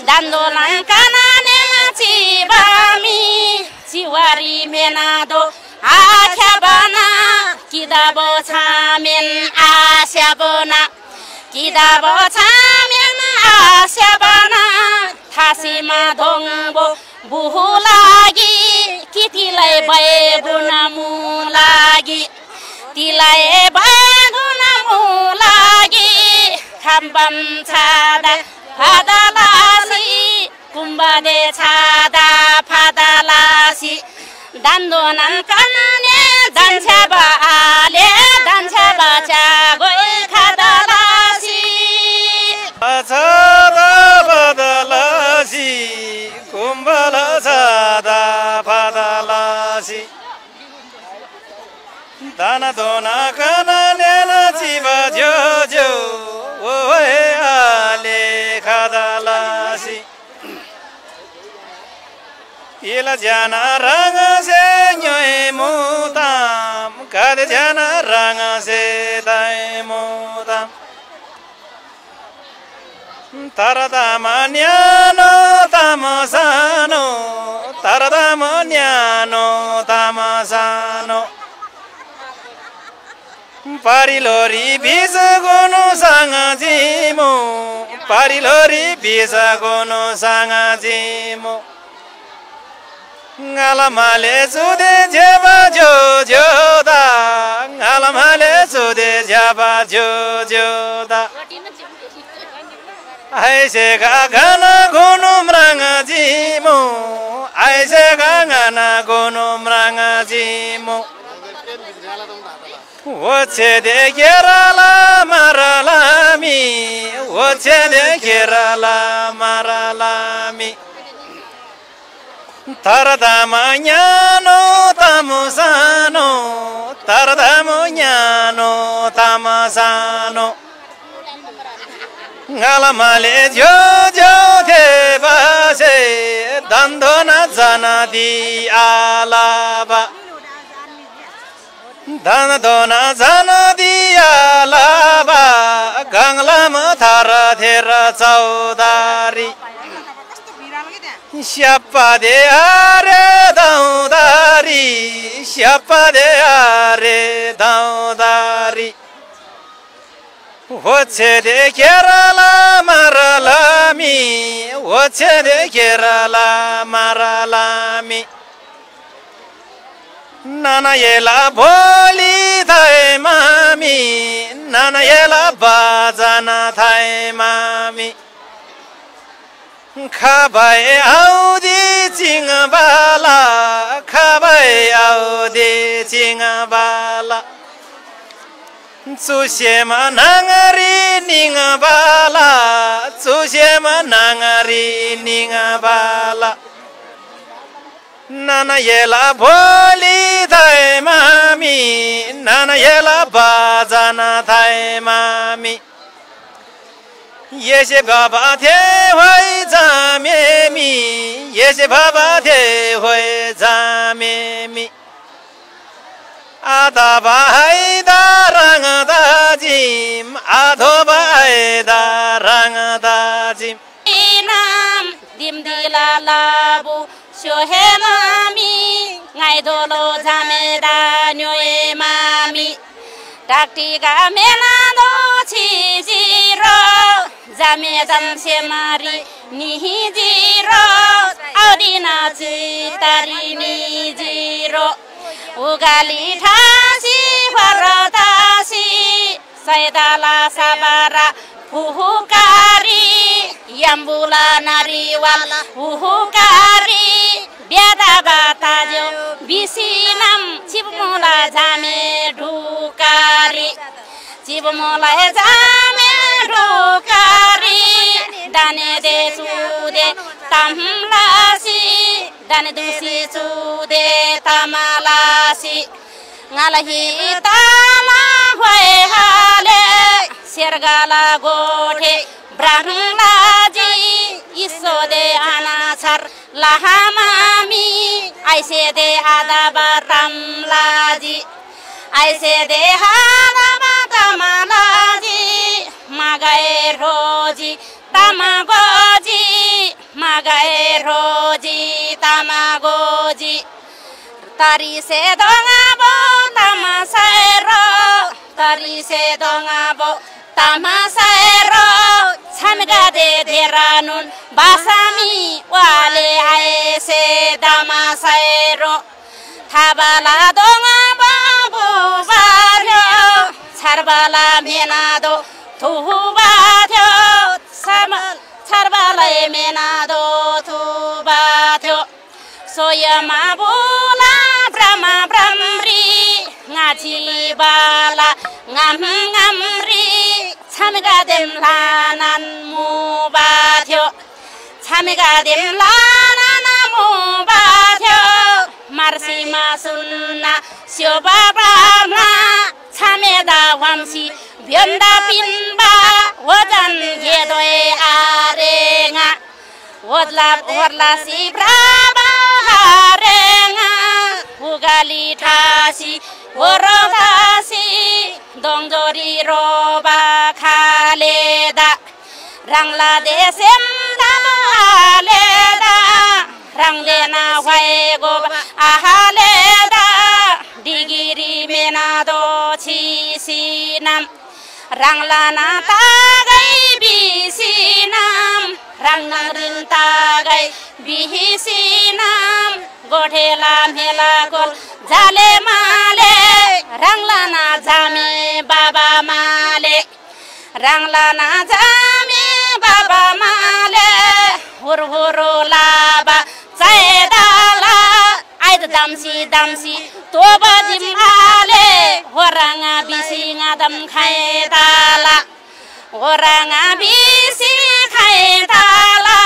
dandolan kanane cibami ciwari menado asyabana kidabo chamen asyabana kidabo chamen asyabana thasima dongbo buhulagi kitilai baibunamु lagi tilai baibunamु lagi khambam chada padalasi kumbade chada padalasi dandonan kanane danchaba ale danchaba chagoi khadalasi chada padalasi kumbala chada padalasi dana dona kanane chiba jojo oe ale khadalasi ila jana ranga se nyoe mutam kad jana ranga se dai mutam taradama nyano tamasano taradama nyano tamasano parilori bisa gono sanga jimo parilori bisa gono sanga jimo ngalamale sude jaba jojo da ngalamale sude jaba jojo da aise ga gana gono mranga jimo aise ga gana gono mranga jimo woche de kerala maralami woche de kerala maralami taradama nyano tamusano taradama nyano tamasano ngalamale jojo te base dandona zanadi alaba dana dona zanadi alaba ganglama thara thera chaudari siapa de are daudari siapa de are daudari woche de kerala maralami woche de kerala maralami nana yela boli thai mami nana yela bajana thai mami khabai audi chingbala khabai audi chingbala Tsushima nangari ningabala Tsushima nangari ningabala Nana yela boli thai mami Nana yela bajana thai mami Yeshe baba the hoi zamemi Yeshe baba the hoi zamemi Adaba haida rangadajim Adoba haida rangadajim Inam dimdila labu shohe mami Ngai dolo zameda nyoe mami Takti ga menado chijiro Zame zamse mari nihi jiro Audina chitari ni jiro Ugali thasi varadasi Saidala sabara Uhukari Yambula nariwala Uhukari Biada batajo Bisinam Chibmula jame dhukari Chibmula jame dhukari Dane de sude tamlasi Dane dusi sude tamalasi Ngalahi tama hoy hale Sergala gote brahmlaji Isode anasar lahamami Aise de adabatam laji Aise de adabatam laji Magae roji tamagoji तारिसे दङाबो तामासायरो तारिसे दङाबो तामासायरो छामगादे देरानुन बासामी वाले आएसे दामासायरो थाबाला दङाबो बुबार्यो छारबाला मेनादो थुबाथ्यो छारबालाय मेनादो थुबाथ्यो सोयमा बोला ब्रह्मा ब्रह्मरी ngaji bala ngam ngamri छामगा देम लानान मुबाथ्यो छामगा देम लानान मुबाथ्यो मार्सी मासुन्ना स्योबा ब्राह्मणा छामेदा वामसी व्यन्दा पिन्बा वजन गेदोय आरेङा वदला वरला सी ब्राबा हारेङा उगाली ठासी वरगासी दंजोरी रोबा खालेदा रांला देसेम दालेदा रांलेना वाइगोबा आहालेदा डिगिरी मेनादो छिसिनाम रांलाना तागै बिसिनाम रांनारिन तागै बिहिसिनाम गोठेला मेला गोल जाले माले रांलाना जामे बाबा माले रांलाना जामे बाबा माले हुरहुरो लाबा चायदाला आइद दामसी दामसी तोबा जिम्हाले होराङा बिसिङा दम खायदाला होराङा बिसि खायदाला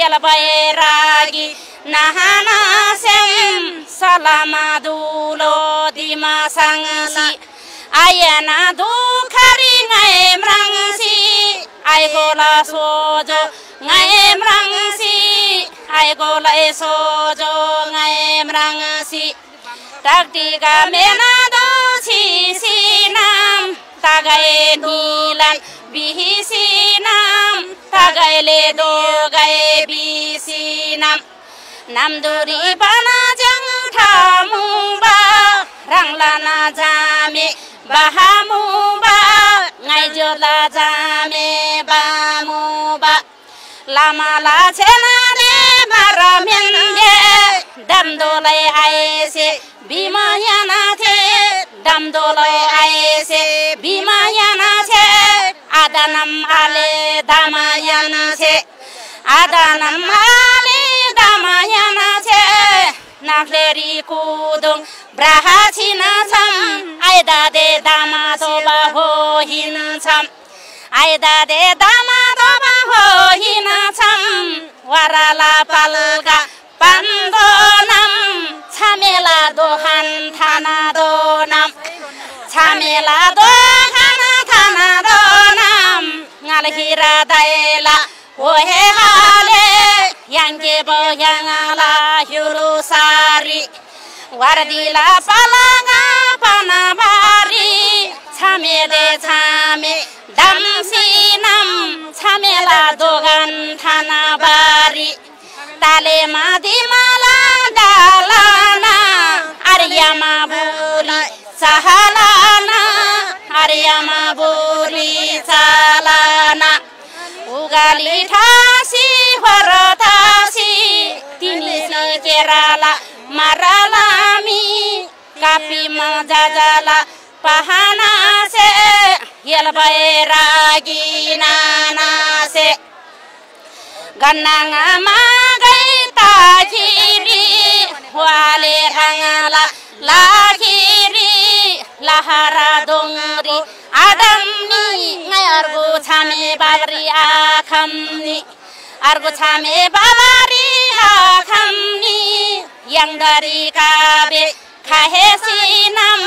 यलबाय रागी नहाना सेम सलामा दुलो दिमा सांसी आयना दुखारी ngaय mrangsi ay gola sojo ngaय mrangsi ay gola sojo ngaय mrangsi takti ga mena do sinam tagay nilan bihisinam tagay le do gay bisinam namduri bana jang thamuba ranglana jame bahamuba ngai jola jame bamuba lama la chena de maramende damdolai aise bimayana the damdolai aise bimayana the adanam ale damayana the adanam ale damayana the nakleri kudung brahachina cham aida de dama soba ho hin cham aida de dama soba ho hin cham warala palga pandonam chamela dohan thana donam chamela dohan thana donam ngalhira daila ohe hale yange boyangala hulu sari wardila palanga panabari chame de chame damsinam chamela dogan thanabari tale madimala dalana aryama boli sahalana aryama boli salana ugali thasi horotasi tinisi kerala maralami kapi majajala pahana se yelbae ragi nana se gananga magai tajiri wale hangala lahiri lahara dongri adamni ngargo chame babri akhamni argo chame babari akhamni yang dari kabe kahesinam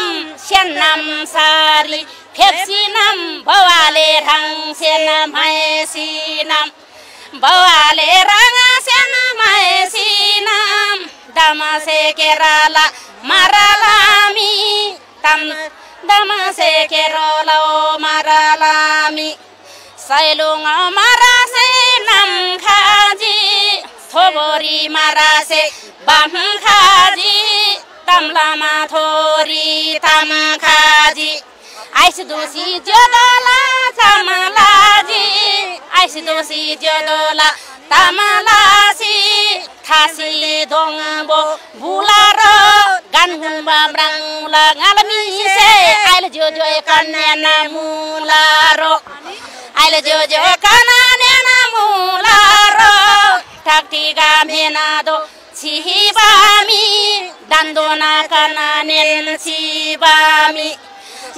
sianam sari phepsinam bawale rang senam maesinam bawale rang senam maesinam damase kerala maralami tam damase kerala maralami sailung marase nam khaji thobori marase bam khaji तमलामा थोरी तम खाजी ice दोषी ज्योदला तमलाजी ice दोषी ज्योदला तमलासी थासी दोंगबो बुलारो गानगुम्बा ब्रांगला ngalami se aile jojo kanena mularo aile jojo kanena mularo taktiga menado sibami dandona kananen sibami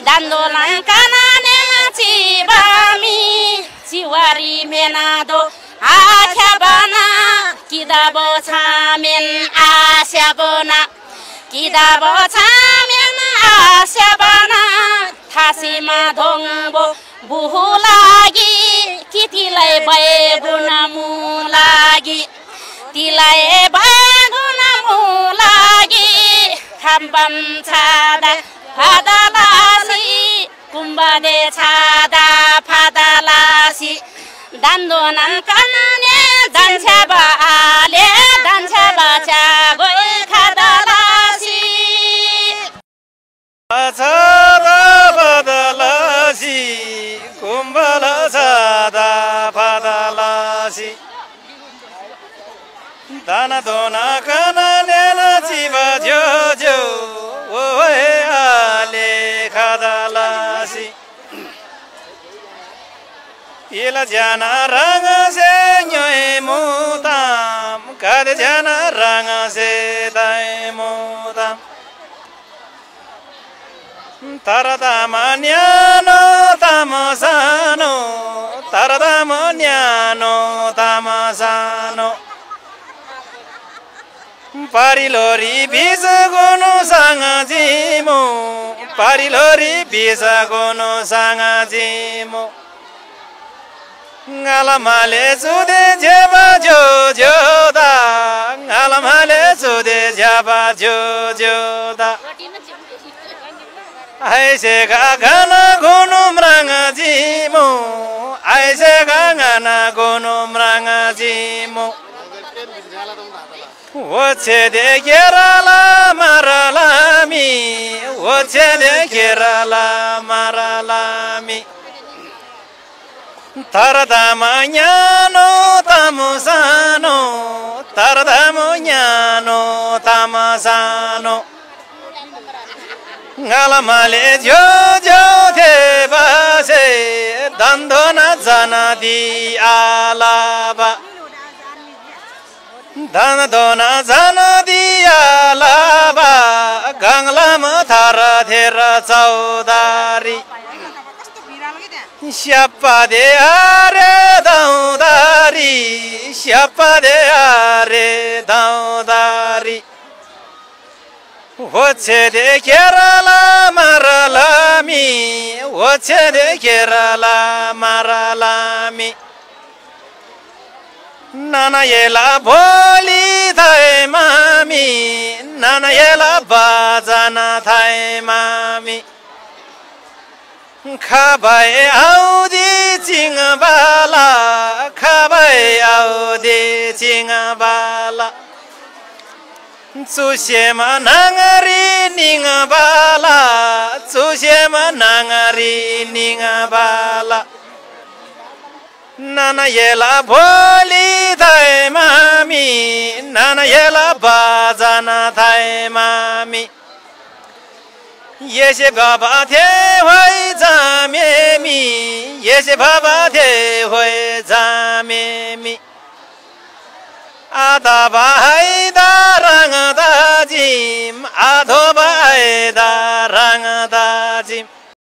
dandona kananen sibami siwari menado asyabana kidabo chamen asyabana kidabo chamen asyabana thasima dhongbo buhulagi kitilai baegunamu lagi tilai baegunamu lagi khambam chada padalasi kumbade chada padalasi dandonan kanane danchaba ale danchaba chagoi khadalasi chada padalasi kumbala chada padalasi dana dona kanane chiba jojo oe ale khadalasi Ila jana ranga se nyoe mutam kad jana ranga se dai mutam taradama nyano tamasano taradama nyano tamasano parilori bisagono sangajimo parilori bisagono sangajimo ngalamale sude jaba jojo da ngalamale sude jaba jojo da aise ga gana gono mranga jimo aise ga gana gono mranga jimo oche de kerala maralami oche de kerala maralami taradama nyano tamasano taradama nyano tamasano ngalamale jojo te base dandona zanadi alaba dandona zanadi alaba ganglama thara thera chaudari Siapa de are daudari siapa de are daudari Oche de Kerala maralami Oche de Kerala maralami Nana yela boli thai mami Nana yela bajana thai mami Khabai audi chingbala khabai audi chingbala Tsushema nangari ningbala Tsushema nangari ningbala Nana yela boli thai mami Nana yela bajana thai mami Yeshe baba the hoy jame mi Yeshe baba the hoy jame mi Ada bai darang da jim ado bai